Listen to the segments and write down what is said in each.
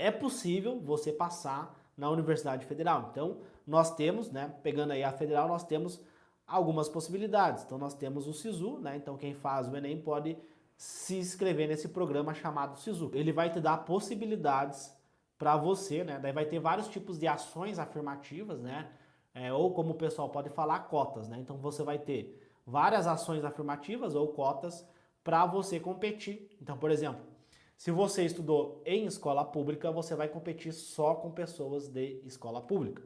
é possível você passar na Universidade Federal. Então, nós temos, né, pegando aí a Federal, nós temos algumas possibilidades. Então, nós temos o SISU, né, então quem faz o Enem pode se inscrever nesse programa chamado SISU. Ele vai te dar possibilidades para você, né, daí vai ter vários tipos de ações afirmativas, né, ou como o pessoal pode falar, cotas, né, então você vai ter várias ações afirmativas ou cotas para você competir. Então, por exemplo, se você estudou em escola pública, você vai competir só com pessoas de escola pública.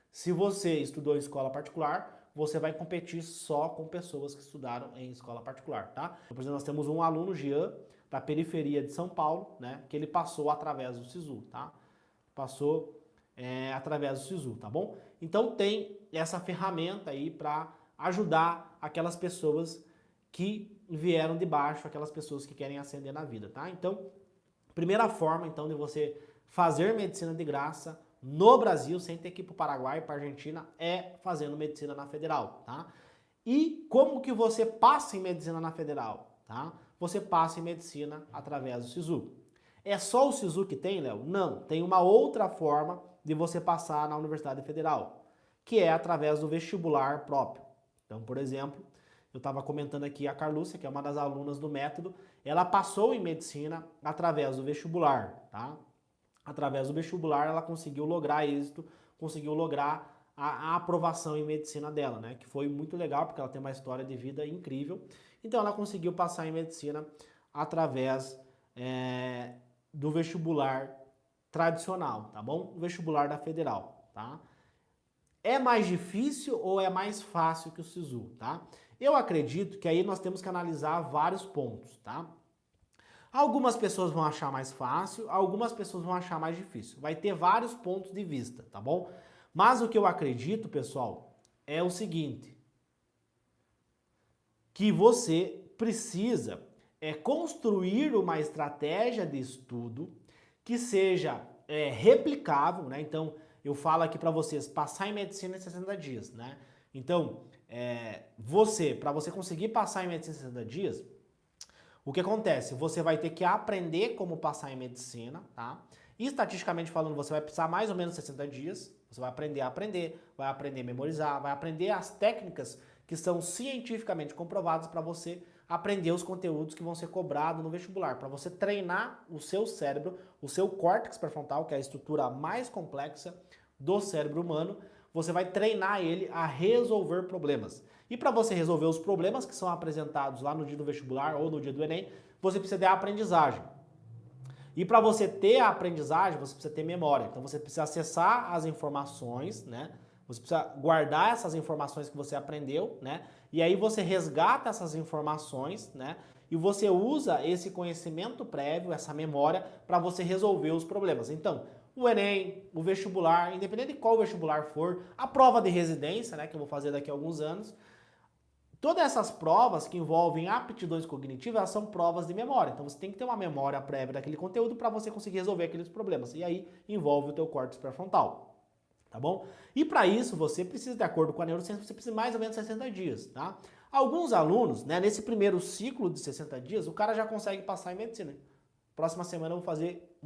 Se você estudou em escola particular, você vai competir só com pessoas que estudaram em escola particular, tá? Por exemplo, nós temos um aluno, Jean, da periferia de São Paulo, né, que ele passou através do SISU, tá? Passou através do SISU, tá bom? Então tem essa ferramenta aí para ajudar aquelas pessoas que vieram de baixo, aquelas pessoas que querem ascender na vida, tá? Então, primeira forma, então, de você fazer medicina de graça no Brasil, sem ter que ir para o Paraguai, para a Argentina, é fazendo medicina na Federal, tá? E como que você passa em medicina na Federal, tá? Você passa em medicina através do SISU. É só o SISU que tem, Léo? Não, tem uma outra forma de você passar na Universidade Federal, que é através do vestibular próprio. Então, por exemplo, eu estava comentando aqui a Carlúcia, que é uma das alunas do método, ela passou em medicina através do vestibular, tá? Através do vestibular ela conseguiu lograr êxito, conseguiu lograr a aprovação em medicina dela, né? Que foi muito legal, porque ela tem uma história de vida incrível. Então ela conseguiu passar em medicina através do vestibular tradicional, tá bom? O vestibular da Federal, tá? É mais difícil ou é mais fácil que o SISU, tá? Eu acredito que aí nós temos que analisar vários pontos, tá? Algumas pessoas vão achar mais fácil, algumas pessoas vão achar mais difícil. Vai ter vários pontos de vista, tá bom? Mas o que eu acredito, pessoal, é o seguinte, que você precisa construir uma estratégia de estudo que seja replicável, né? Então, eu falo aqui para vocês, passar em medicina em 60 dias, né? Então, para você conseguir passar em medicina em 60 dias, o que acontece? Você vai ter que aprender como passar em medicina, tá? E estatisticamente falando, você vai precisar mais ou menos 60 dias. Você vai aprender a aprender, vai aprender a memorizar, vai aprender as técnicas que são cientificamente comprovadas para você aprender os conteúdos que vão ser cobrados no vestibular, para você treinar o seu cérebro, o seu córtex pré-frontal, que é a estrutura mais complexa do cérebro humano, você vai treinar ele a resolver problemas. E para você resolver os problemas que são apresentados lá no dia do vestibular ou no dia do Enem, você precisa ter a aprendizagem. E para você ter a aprendizagem, você precisa ter memória. Então você precisa acessar as informações, né? Você precisa guardar essas informações que você aprendeu, né? E aí você resgata essas informações, né? E você usa esse conhecimento prévio, essa memória, para você resolver os problemas. Então, o Enem, o vestibular, independente de qual vestibular for, a prova de residência, né, que eu vou fazer daqui a alguns anos, todas essas provas que envolvem aptidões cognitivas, elas são provas de memória. Então você tem que ter uma memória prévia daquele conteúdo para você conseguir resolver aqueles problemas. E aí envolve o teu córtex pré-frontal, tá bom? E para isso você precisa, de acordo com a neurociência, você precisa de mais ou menos 60 dias, tá? Alguns alunos, né, nesse primeiro ciclo de 60 dias, o cara já consegue passar em medicina. Próxima semana eu vou fazer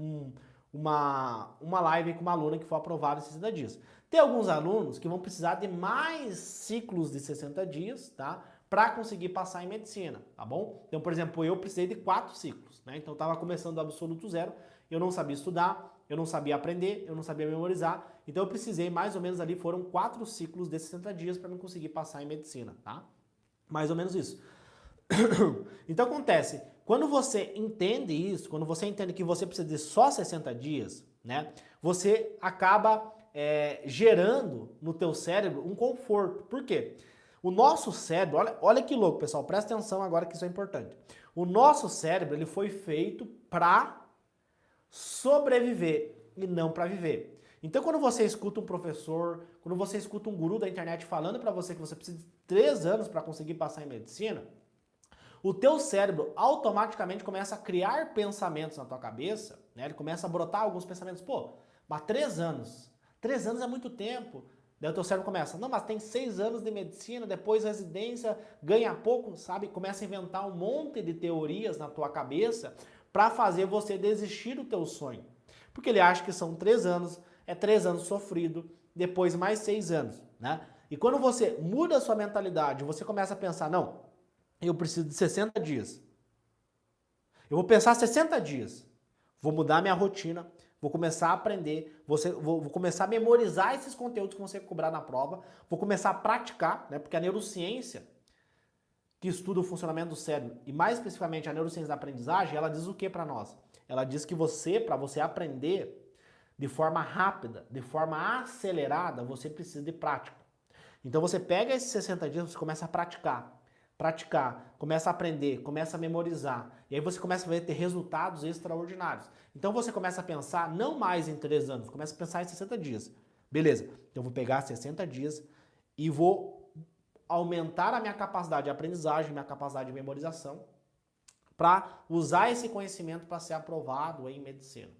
uma live com uma aluna que foi aprovada em 60 dias. Tem alguns alunos que vão precisar de mais ciclos de 60 dias, tá? Para conseguir passar em medicina, tá bom? Então, por exemplo, eu precisei de 4 ciclos, né? Então, eu estava começando do absoluto zero, eu não sabia estudar, eu não sabia aprender, eu não sabia memorizar, então eu precisei mais ou menos ali, foram 4 ciclos de 60 dias para eu conseguir passar em medicina, tá? Mais ou menos isso. Então acontece, quando você entende isso, quando você entende que você precisa de só 60 dias, né, você acaba gerando no teu cérebro um conforto. Por quê? O nosso cérebro, olha que louco, pessoal, presta atenção agora que isso é importante. O nosso cérebro, ele foi feito para sobreviver e não para viver. Então, quando você escuta um professor, quando você escuta um guru da internet falando para você que você precisa de 3 anos para conseguir passar em medicina, o teu cérebro automaticamente começa a criar pensamentos na tua cabeça, né? Ele começa a brotar alguns pensamentos, pô, mas 3 anos, 3 anos é muito tempo. Daí o teu cérebro começa, não, mas tem 6 anos de medicina, depois residência, ganha pouco, sabe? Começa a inventar um monte de teorias na tua cabeça para fazer você desistir do teu sonho. Porque ele acha que são 3 anos, é 3 anos sofrido, depois mais 6 anos, né? E quando você muda a sua mentalidade, você começa a pensar, não, eu preciso de 60 dias. Eu vou pensar 60 dias. Vou mudar minha rotina, vou começar a aprender, vou começar a memorizar esses conteúdos que vão ser cobrados na prova, vou começar a praticar, né? Porque a neurociência, que estuda o funcionamento do cérebro, e mais especificamente a neurociência da aprendizagem, ela diz o que para nós? Ela diz que para você aprender de forma rápida, de forma acelerada, você precisa de prática. Então você pega esses 60 dias, você começa a praticar, começa a aprender, começa a memorizar. E aí você começa a ter resultados extraordinários. Então você começa a pensar não mais em 3 anos, começa a pensar em 60 dias. Beleza, então eu vou pegar 60 dias e vou aumentar a minha capacidade de aprendizagem, minha capacidade de memorização, para usar esse conhecimento para ser aprovado em medicina.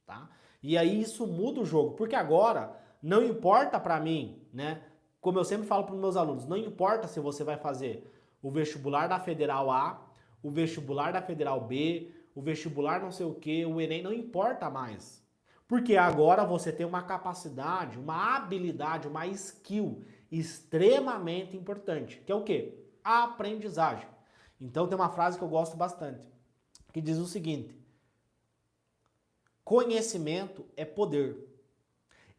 Tá? E aí isso muda o jogo, porque agora não importa para mim, né? Como eu sempre falo para os meus alunos, não importa se você vai fazer o vestibular da Federal A, o vestibular da Federal B, o vestibular não sei o que, o Enem, não importa mais. Porque agora você tem uma capacidade, uma habilidade, uma skill extremamente importante, que é o quê? A aprendizagem. Então tem uma frase que eu gosto bastante, que diz o seguinte: conhecimento é poder.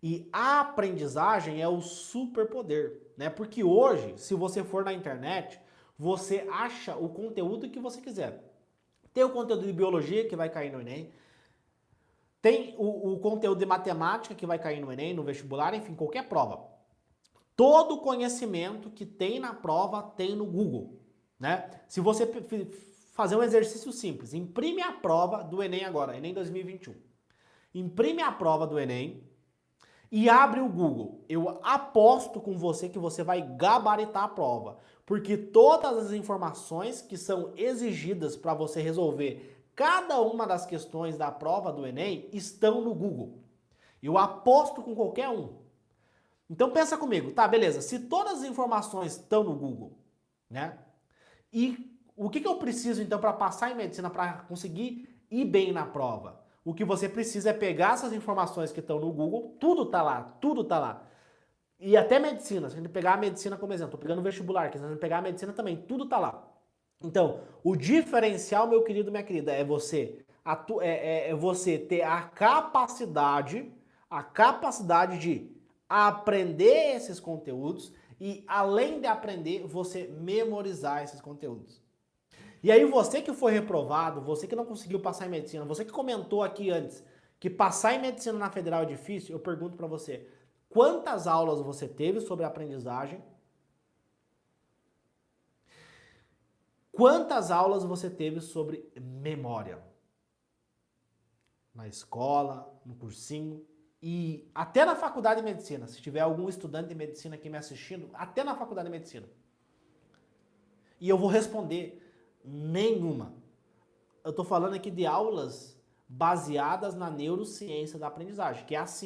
E a aprendizagem é o superpoder, né? Porque hoje, se você for na internet, você acha o conteúdo que você quiser. Tem o conteúdo de biologia que vai cair no Enem, tem o conteúdo de matemática que vai cair no Enem, no vestibular, enfim, qualquer prova. Todo conhecimento que tem na prova tem no Google, né? Se você fazer um exercício simples, imprime a prova do Enem agora, Enem 2021. Imprime a prova do Enem e abre o Google. Eu aposto com você que você vai gabaritar a prova, porque todas as informações que são exigidas para você resolver cada uma das questões da prova do Enem estão no Google. Eu aposto com qualquer um. Então pensa comigo, tá, beleza, se todas as informações estão no Google, né? E o que eu preciso então para passar em medicina, para conseguir ir bem na prova? O que você precisa é pegar essas informações que estão no Google, tudo tá lá, tudo tá lá. E até medicina, se a gente pegar a medicina como exemplo, tô pegando o vestibular, se a gente pegar a medicina também, tudo tá lá. Então, o diferencial, meu querido, minha querida, é você, você ter a capacidade de aprender esses conteúdos e, além de aprender, você memorizar esses conteúdos. E aí você que foi reprovado, você que não conseguiu passar em medicina, você que comentou aqui antes que passar em medicina na Federal é difícil, eu pergunto para você, quantas aulas você teve sobre aprendizagem? Quantas aulas você teve sobre memória? Na escola, no cursinho e até na faculdade de medicina. Se tiver algum estudante de medicina aqui me assistindo, até na faculdade de medicina. E eu vou responder, nenhuma. Eu estou falando aqui de aulas baseadas na neurociência da aprendizagem, que é a ciência